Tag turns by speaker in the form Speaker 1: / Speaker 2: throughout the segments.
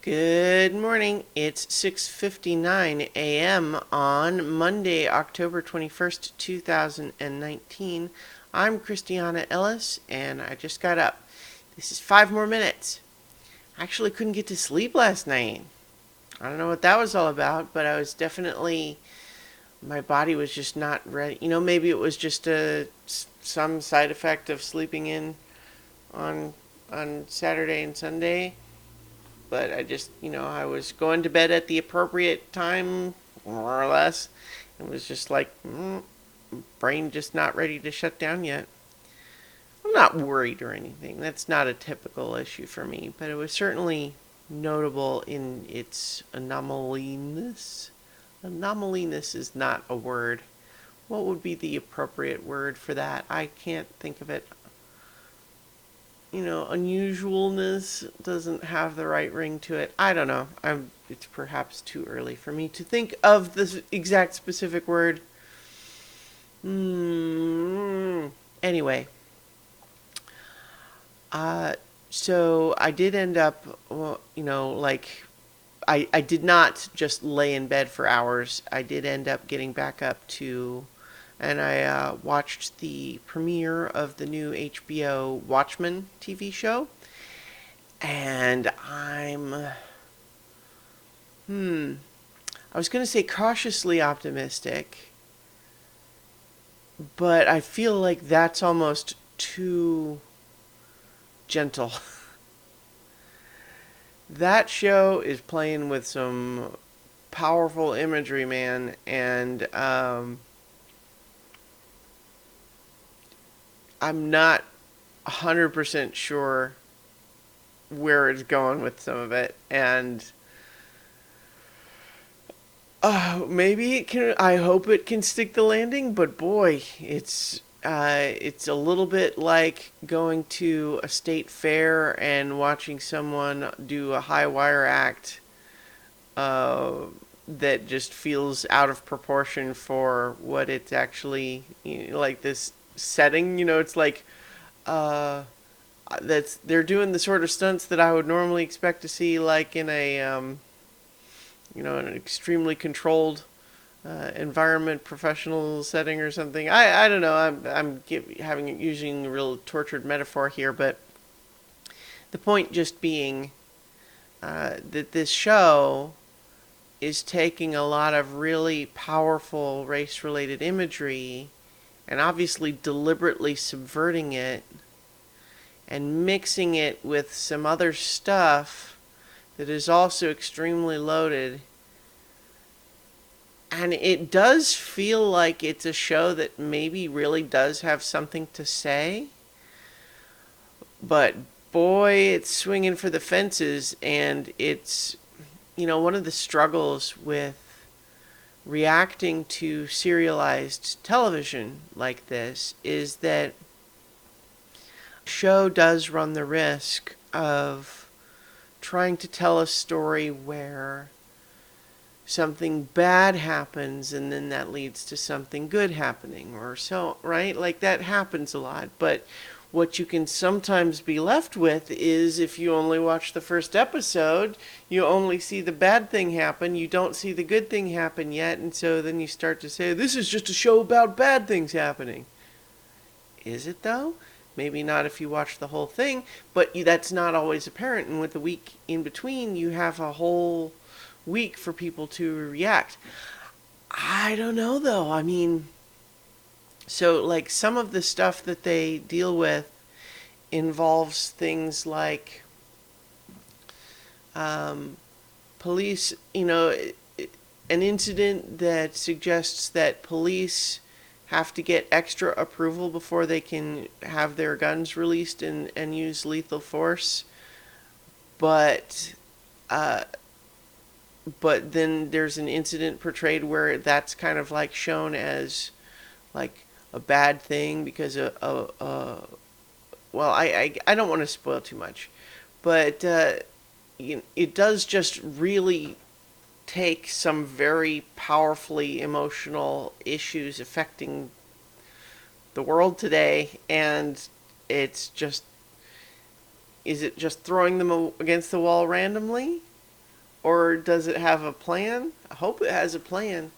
Speaker 1: Good morning. It's 6:59 a.m. on Monday, October 21st, 2019. I'm Christiana Ellis and I just got up. This is 5 more minutes. I actually couldn't get to sleep last night. I don't know what that was all about, but I was definitely my body was just not ready. Maybe it was just some side effect of sleeping in on Saturday and Sunday. But I was going to bed at the appropriate time, more or less. It was just like, brain just not ready to shut down yet. I'm not worried or anything. That's not a typical issue for me, but it was certainly notable in its anomaliness. Anomaliness is not a word. What would be the appropriate word for that? I can't think of it. Unusualness doesn't have the right ring to it. I don't know. It's perhaps too early for me to think of the exact specific word. Anyway, so I did end up, I did not just lay in bed for hours. I did end up getting back up and I watched the premiere of the new HBO Watchmen TV show. And I was going to say cautiously optimistic, but I feel like that's almost too gentle. That show is playing with some powerful imagery, man, and I'm not 100% sure where it's going with some of it, and maybe it can. I hope it can stick the landing, but boy, it's a little bit like going to a state fair and watching someone do a high wire act that just feels out of proportion for what it's actually, like this setting. It's like they're doing the sort of stunts that I would normally expect to see, like in an extremely controlled environment, professional setting or something. I don't know. Using a real tortured metaphor here, but the point just being that this show is taking a lot of really powerful race-related imagery and obviously deliberately subverting it and mixing it with some other stuff that is also extremely loaded. And it does feel like it's a show that maybe really does have something to say. But boy, it's swinging for the fences. And it's, one of the struggles with reacting to serialized television like this is that the show does run the risk of trying to tell a story where something bad happens and then that leads to something good happening, or so, right? Like that happens a lot. But what you can sometimes be left with is, if you only watch the first episode, you only see the bad thing happen, you don't see the good thing happen yet, and so then you start to say, this is just a show about bad things happening. Is it though? Maybe not if you watch the whole thing, but that's not always apparent, and with the week in between, you have a whole week for people to react. I don't know though. I mean, so like some of the stuff that they deal with involves things like police, an incident that suggests that police have to get extra approval before they can have their guns released and use lethal force. But then there's an incident portrayed where that's kind of like shown as like a bad thing because I don't want to spoil too much, but it does just really take some very powerfully emotional issues affecting the world today, and it's just, is it just throwing them against the wall randomly? or does it have a plan? I hope it has a plan.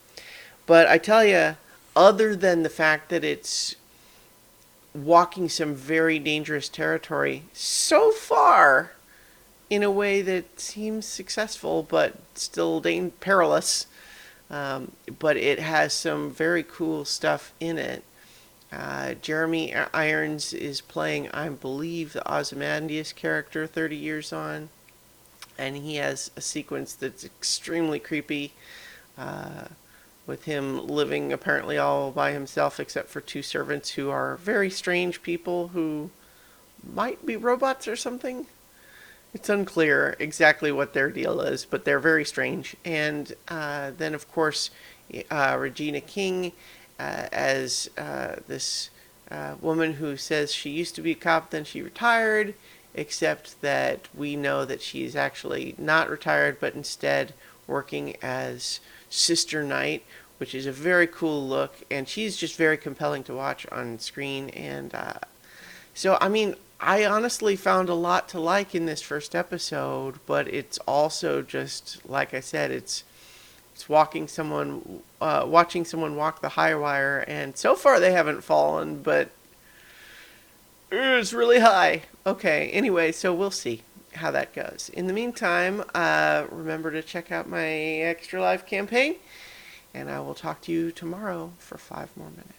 Speaker 1: But I tell you, other than the fact that it's walking some very dangerous territory so far in a way that seems successful but still perilous, but it has some very cool stuff in it. Jeremy Irons is playing, I believe, the Ozymandias character 30 years on, and he has a sequence that's extremely creepy, with him living apparently all by himself except for two servants who are very strange people who might be robots or something. It's unclear exactly what their deal is, but they're very strange. And then, of course, Regina King as this woman who says she used to be a cop, then she retired, except that we know that she's actually not retired, but instead working as Sister Knight, which is a very cool look, and she's just very compelling to watch on screen. And so, I mean, I honestly found a lot to like in this first episode, but it's also just, like I said, it's watching someone walk the high wire, and so far they haven't fallen, but it's really high. Okay, anyway, so we'll see how that goes. In the meantime, remember to check out my Extra Life campaign, and I will talk to you tomorrow for 5 more minutes.